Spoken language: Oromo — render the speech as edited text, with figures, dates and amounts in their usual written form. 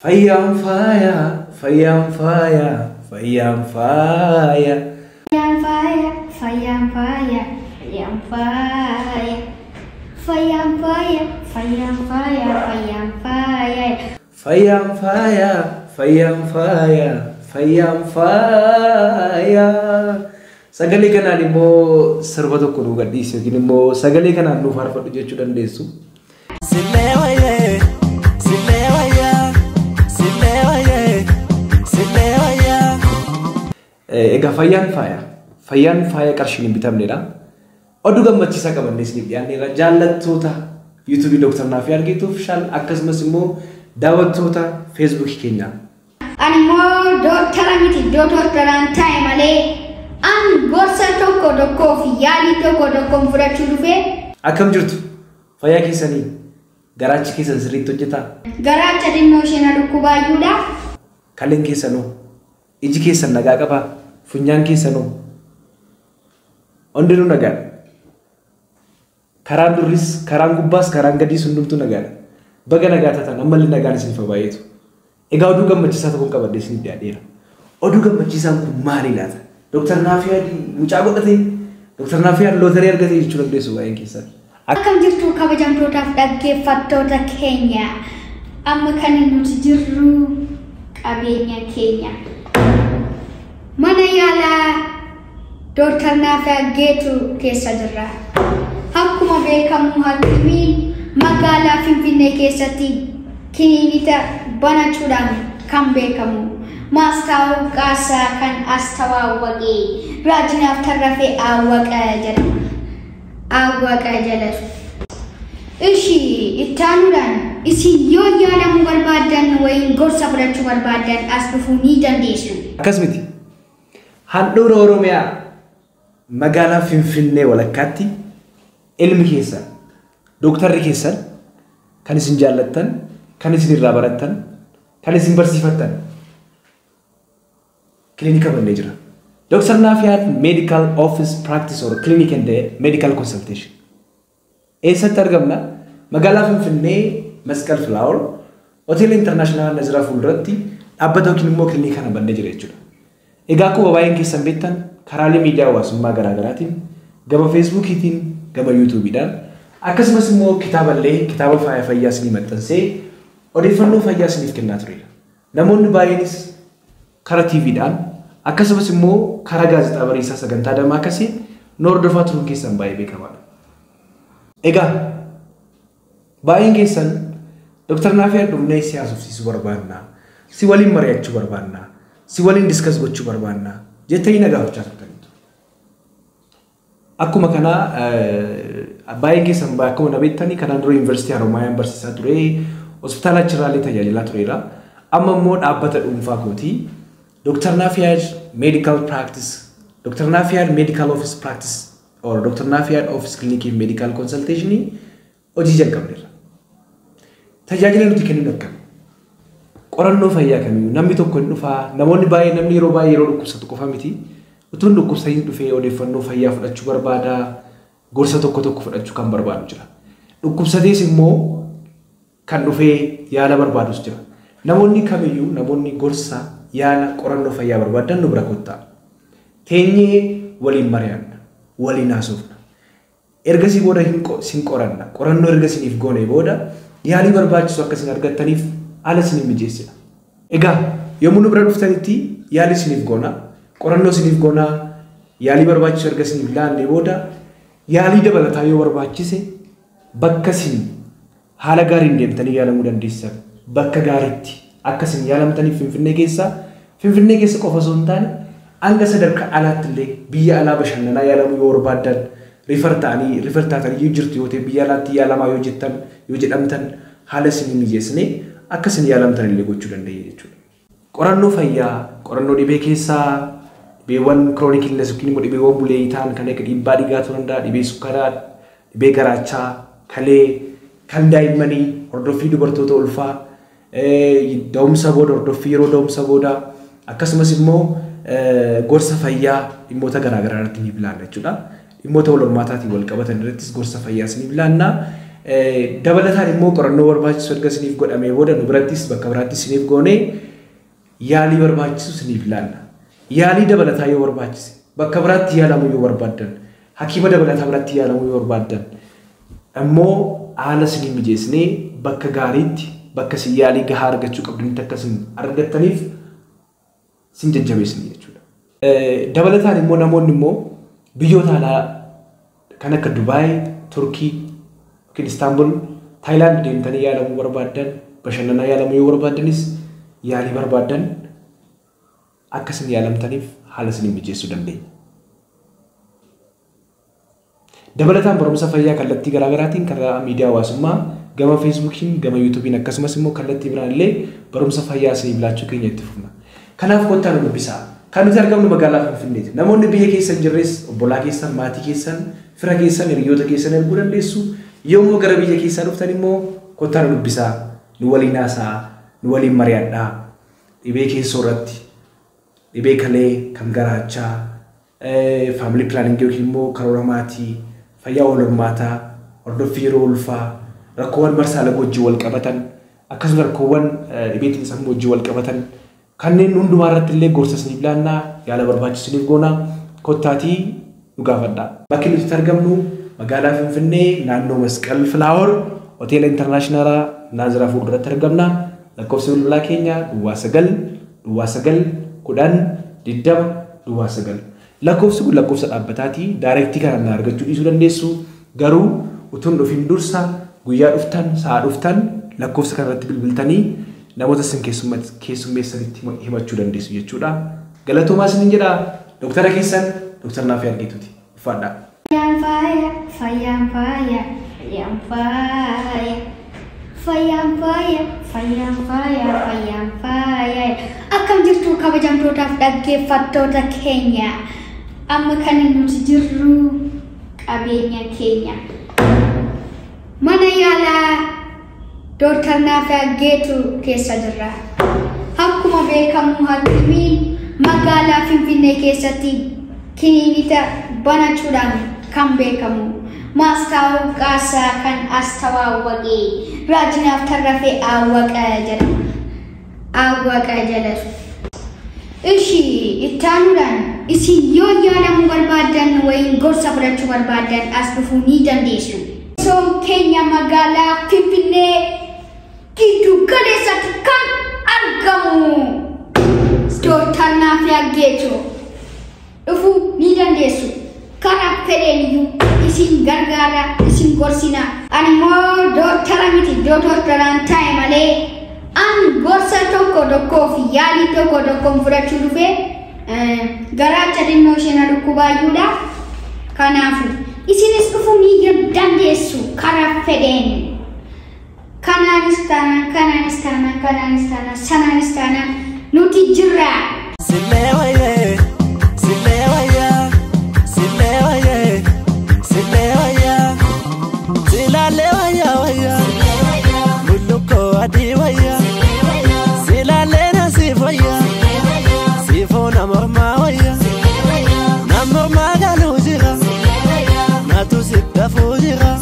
Fayyam faya, fayyam faya, fayyam faya. Fayyam faya, fayyam faya, fayyam faya. Fayyam faya, fayyam faya, fayyam faya. Fayyam faya, fayyam faya, fayyam faya. Sagalee kanaan immoo sirba tokko nu gadhiisi yookiin immoo sagalee kanaan nu faarfadhu jechuu dandeessu. Egaa fayyaan faaya qarshiin hin bitamnedha. Oduu gammachiisaa qabannees ni dhiyaanneerra jaallattoota YouTube Dr. Naafi argituuf akkasumas immoo daawwattoota Facebook keenya. Ani immoo dooktara miti dooktaraan taa'e malee an gorsa tokko fi yaalii tokko fudhachuu dhufee. Akkam jirtu? Fayyaa keessanii garaachi keessan sirriitti hojjetaa? Garaacha dhimmoo isheen dhukkubaayyuudha. Kalleen keessanoo? Iji keessan nagaa qabaa? Funyaan keessanoo? Hundinuu nagaadha. Karaan durris, karaan gubbaas, karaan gadiis hundumtuu nagaadha. Baga nagaa taatan ammallee nagaan isin baay'eetu. Egaa oduu gammachiisaa tokkoon qabadde isin dhiyaadheera. Oduu gammachiisaan kun maali laata? Dr. Naafi mucaa godhatee Dr. Naafi lootarii argatee jechuu dandeessu waa'een keessan. Akkam jirtu kabajamtootaaf dhaggeeffattoota keenya. Amma kan nuti jirru qabeenya keenya. Mana yaalaa Dr. Naafi geetu keessa jirra. Akkuma beekamu hakimiin magaalaa Finfinnee keessatti kilinika banachuudhaan kan beekamu. Maastaawoqaasaa kan astawaawwaqee raajinaaf tarrafee awwaqa jedhama. Awwaqa jedhama. Ishii ittaanuudhaan isin yoo yaalamuu barbaadan wayin gorsa fudhachuu barbaadan as dhufuu ni dandeessu. Akkasumatti handhuura Oromiyaa magaalaa Finfinnee walakkaatti ilmi keessan dooktarri keessan kan isin jaallattan kan isin irraa barattan kan isin barsiifattan klinika bannee jira. Dr. Naafi Medical Office Practice or Clinic and Medical Consultation. Eessatti argamna? Magaalaa Finfinnee Masqal Flower Hotel International Nazira fuulduratti dhaabbata yookiin immoo klinika kana bannee jira jechuudha. Egaa akkuma baay'een keessan beektan karaalee miidiyaa hawaasummaa garaagaraatiin gama Facebookiitiin gama YouTubeidhaan akkasumas immoo kitaaba faaya fayyaa isinii maxxansee odeeffannoo fayyaa isiniif kennaa turedha. Namoonni baay'eenis karaa TVdhaan akkasumas immoo karaa gaazexaa bariisaa sagantaa damaa akkasii nu hordofaa turuun keessan baay'ee beekamaadha. Egaa baay'een keessan Dr. Naafi dhufnee si haasofsiisuu barbaanna, si waliin mari'achuu barbaanna, si waliin diskas gochuu barbaanna jettanii na gaafachaa turtaniitu. Akkuma kana baay'een keessan akkuma na beektanii kanaan dura Yuunivarsiitii Haroomaayaan barsiisaa ture, hospitaala achirraallee tajaajilaa tureera. Amma immoo dhaabbata dhuunfaa kootii Dr. Naafi Medical Practice, Dr. Naafi Medical Office Practice or Dr. Naafi Office Clinic and Medical Consultation hojii jalqabneerra. Tajaajila nuti kennu akkam. Qorannoo fayyaa kamiyyuu namni tokko hin dhufaa, namoonni baay'ee namni yeroo baay'ee yeroo dhukkubsatu qofa miti. Utuu dhukkubsatiin dhufee odeeffannoo fayyaa fudhachuu barbaada, gorsa tokko fudhachuu kan barbaadu jira. Dhukkubsatees immoo kan dhufee yaala barbaadus jira. Namoonni kamiyyuu namoonni gorsa yaala qorannoo fayyaa barbaadan nu bira kottaa. Teenyee waliin mari'anna, waliin haasofna. Ergasii booda sin qoranna. Qorannoo ergasiniif goonee booda yaalii barbaachisu akka isin argattaniif haala isiniif mijeessina. Egaa yommuu nu bira dhuftanitti yaalii isiniif goona, qorannoo isiniif goona, yaalii barbaachisu ergasiniif laannee booda yaalii dabalataa yoo barbaachise bakka isin haala gaariin deemtanii yaalamuu dandeessan bakka gaariitti akka isin yaalamtaniif Finfinnee keessa qofa osoo hin taane hanga sadarkaa alaatti illee biyya alaa bashannanaa yaalamuu yoo barbaadan rifar taatanii yoo jirtu yoo ta'e biyya alaatti yaalamaa yoo jedhamtan haala isin mijeessine akka isin yaalamtan illee gochuu dandeenya jechuudha. Qorannoo fayyaa, qorannoo dhibee keessaa dhibeewwan kiroonik illness yookiin immoo dhibeewwan bulee ta'an kan akka dhiibbaa dhiigaa ta'uu danda'a, dhibee sukkaraa, dhibee garaachaa, kalee, kan daa'immanii, hordoffii dubartoota ulfaa, da'umsa booda hordoffii yeroo da'umsa booda akkasumas immoo gorsa fayyaa dhimmoota garaagaraa irratti ni ilaalla jechuudha. Dhimmoota wal hormaataatiin wal qabatan irrattis gorsa fayyaa ni ilaalla. dabalataan immoo qorannoo barbaachisu erga isiniif godhamee booda nu birattis bakka biraattis isiniif goonee yaalii barbaachisu isiniif ilaalla. Yaalii dabalataa yoo barbaachise bakka biraatti yaalamuu yoo barbaaddan hakiima dabalataa biraatti yaalamuu yoo barbaaddan ammoo haala isiniif mijeessinee bakka gaariitti bakka isin yaalii gahaa argachuu qabdanitti akka isin argattaniif isin jajjabeessina jechuudha. Dabalataan immoo namoonni immoo biyyoota alaa kan akka Dubaay, Turkii, Istanbul, Thailand deemtanii yaalamuu barbaadan, bashannanaa yaalamuu yoo barbaadanis yaalii barbaadan akka isin yaalamtaniif haala isiniif mijeessuu dandeenya. Dabalataan barumsa fayyaa kallattii garaagaraatiin karaa miidiyaa hawaasummaa gama Feesbuukiin, gama Yuutuubiin akkasumas immoo kallattii biraan illee barumsa fayyaa isiniif laachuu keenya itti fufna. Kanaaf kottaa nu dubbisaa. Kan nuti argamnu magaalaa Finfinneeti. Namoonni biyya keessan jirres obbolaa keessan, maatii keessan, fira keessan, hiriyoota keessan erguu dandeessu. Yommuu gara biyya keessaa dhuftan immoo kottaa nu dubbisaa. Nu waliin haasaa, nu waliin mari'adhaa. Dhibee keessoo irratti, dhibee kalee kan garaachaa, faamilii pilaaningii yookiin immoo karoora maatii, fayyaa wal hormaataa, hordoffii yeroo ulfaa, rakkoowwan marsaa lagoo wajjin wal qabatan, akkasumas rakkoowwan dhibee sammuu wajjin wal qabatan kanneen hundumaa irratti illee gorsa isiniif laannaa yaala barbaachisu isiniif goonaa kottaatii nu gaafadhaa. Bakki nuti argamnu magaalaa Finfinnee naannoo Masqal Filaawor hoteela intarnaashinaala Naaziraa fuulduratti argamna. Lakkoofsi bilbilaa keenya 99102020. Lakkoofsi kun lakkoofsa dhaabbataatii daayirektii kanaan argachuu dhiisuu dandeessu. Garuu utuun dhufiin dursa guyyaa dhuftan sa'a dhuftan lakkoofsa kanarratti bilbiltanii namoota isin keessummeessanitti himachuu dandeessu jechuudha. Galatoomaa isiniin jedha Dooktara keessan Dooktar Naafiyaa Argeetuuti. Uffadhaa. Akkam jirtu kabajamtootaaf dhaggeeffattoota keenya. Amma kan nuti jirru qabeenya keenya. Mana yaalaa Dooktar Naafiyaa Argeetuu keessa jirra. Akkuma beekamu hakimiin magaalaa Finfinnee keessatti kilinika banachuudhaan kan beekamu. Maastaawoqaasaa kan astawaawwaqee raajinaaf tarrafee awwaqa jedhatu. Ittaanuudhaan isin yoo yaalamuu barbaadan wayiin gorsa fudhachuu barbaadan as dhufuu ni dandeessu. Soom keenya magaalaa Finfinnee giddu galeessatti kan argamu Dooktar Naafiyaa Argeetuu dhufuu ni dandeessu. Karaa fedheeniyyuu isin gargaara, isin gorsina. Ani immoo dooktara miti, dooktaraan ta'e malee an gorsa tokko fi yaalii tokkoon fudhachuu dhufee garaacha xinnoo isheen dhukkubaayyuudha. Kanaafu isinis dhufuu ni dandeessu karaa fedheen. Kanaanis taanaan, sanaanis taanaan nuti jirra. Namor magalu jira, natu sita fujira.